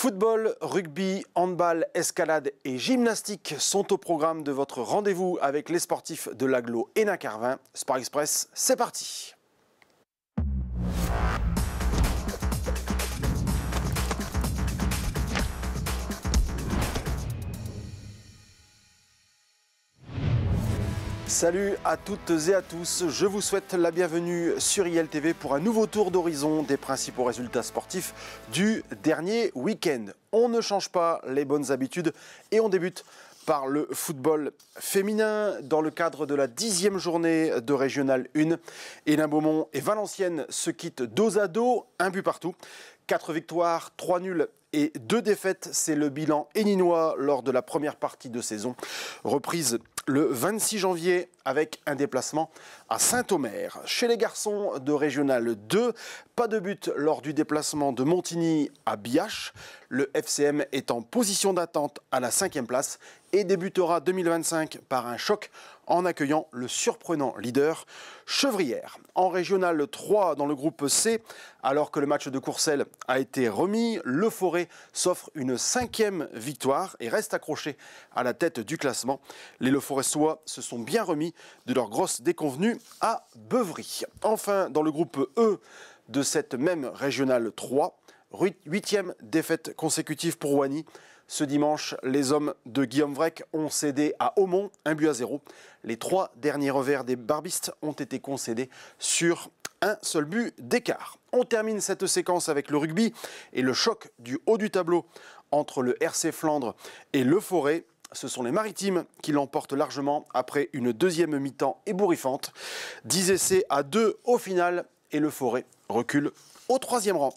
Football, rugby, handball, escalade et gymnastique sont au programme de votre rendez-vous avec les sportifs de l'agglo Hénin-Carvin. Sport Express, c'est parti! Salut à toutes et à tous, je vous souhaite la bienvenue sur ILTV pour un nouveau tour d'horizon des principaux résultats sportifs du dernier week-end. On ne change pas les bonnes habitudes et on débute par le football féminin dans le cadre de la 10e journée de Régional 1. Hénin-Beaumont et Valenciennes se quittent dos à dos, un but partout. 4 victoires, 3 nuls et 2 défaites, c'est le bilan héninois lors de la première partie de saison. Reprise le 26 janvier avec un déplacement à Saint-Omer. Chez les garçons de Régional 2, pas de but lors du déplacement de Montigny à Biache. Le FCM est en position d'attente à la 5e place et débutera 2025 par un choc en accueillant le surprenant leader Chevrières. En Régional 3 dans le groupe C, alors que le match de Courcelles a été remis, Le Forêt s'offre une 5e victoire et reste accroché à la tête du classement. Les Le Foressois se sont bien remis de leur grosse déconvenue à Beuvry. Enfin, dans le groupe E de cette même Régional 3, 8e défaite consécutive pour Wany. Ce dimanche, les hommes de Guillaume Vrec ont cédé à Aumont 1-0. Les 3 derniers revers des barbistes ont été concédés sur un seul but d'écart. On termine cette séquence avec le rugby et le choc du haut du tableau entre le RC Flandre et Le Forêt. Ce sont les Maritimes qui l'emportent largement après une deuxième mi-temps ébouriffante. 10 essais à 2 au final et Le Forêt recule au 3e rang.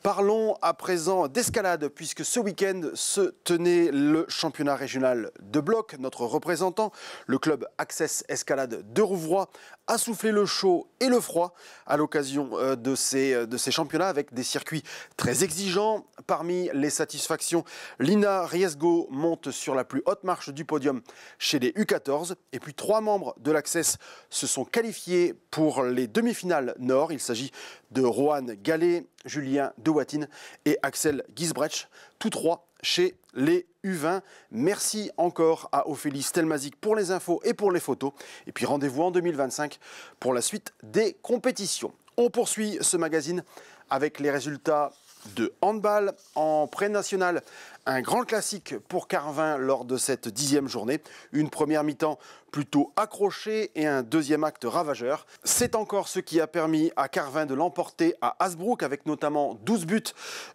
Parlons à présent d'escalade puisque ce week-end se tenait le championnat régional de bloc. Notre représentant, le club Access Escalade de Rouvroy, a soufflé le chaud et le froid à l'occasion de ces championnats avec des circuits très exigeants. Parmi les satisfactions, Lina Riesgo monte sur la plus haute marche du podium chez les U14 et puis 3 membres de l'Access se sont qualifiés pour les demi-finales nord. Il s'agit de Rohan Gallet, Julien De Watine et Axel Gisbrecht, tous 3 chez les U20. Merci encore à Ophélie Stelmazik pour les infos et pour les photos. Et puis rendez-vous en 2025 pour la suite des compétitions. On poursuit ce magazine avec les résultats de handball en pré-national. Un grand classique pour Carvin lors de cette 10e journée. Une première mi-temps plutôt accrochée et un deuxième acte ravageur. C'est encore ce qui a permis à Carvin de l'emporter à Hasbrook avec notamment 12 buts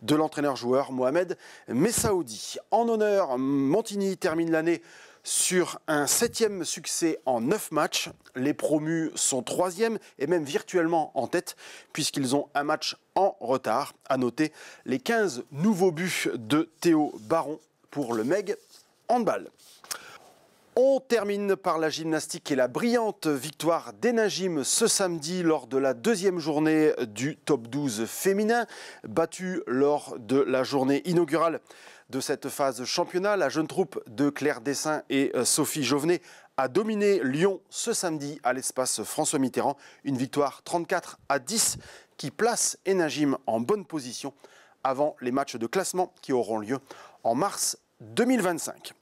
de l'entraîneur-joueur Mohamed Messaoudi. En honneur, Montigny termine l'année sur un 7e succès en 9 matchs. Les promus sont 3e et même virtuellement en tête puisqu'ils ont un match en retard. À noter les 15 nouveaux buts de Théo Baron pour le MEG handball. On termine par la gymnastique et la brillante victoire d'Hénin-Gym ce samedi lors de la 2e journée du top 12 féminin. Battue lors de la journée inaugurale de cette phase championnat, la jeune troupe de Claire Dessin et Sophie Jovenet a dominé Lyon ce samedi à l'espace François Mitterrand. Une victoire 34-10 qui place Hénin-Gym en bonne position avant les matchs de classement qui auront lieu en mars 2025.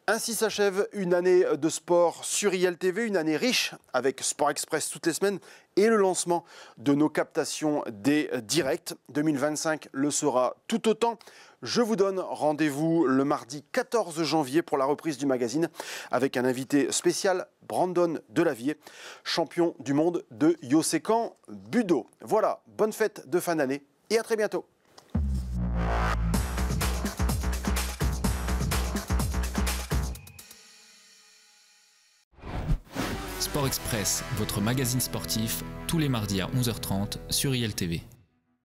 Ainsi s'achève une année de sport sur ILTV, une année riche avec Sport Express toutes les semaines et le lancement de nos captations des directs. 2025 le sera tout autant. Je vous donne rendez-vous le mardi 14 janvier pour la reprise du magazine avec un invité spécial, Brandon Delavier, champion du monde de Yosekan Budo. Voilà, bonne fête de fin d'année et à très bientôt. Sport Express, votre magazine sportif, tous les mardis à 11h30 sur ILTV.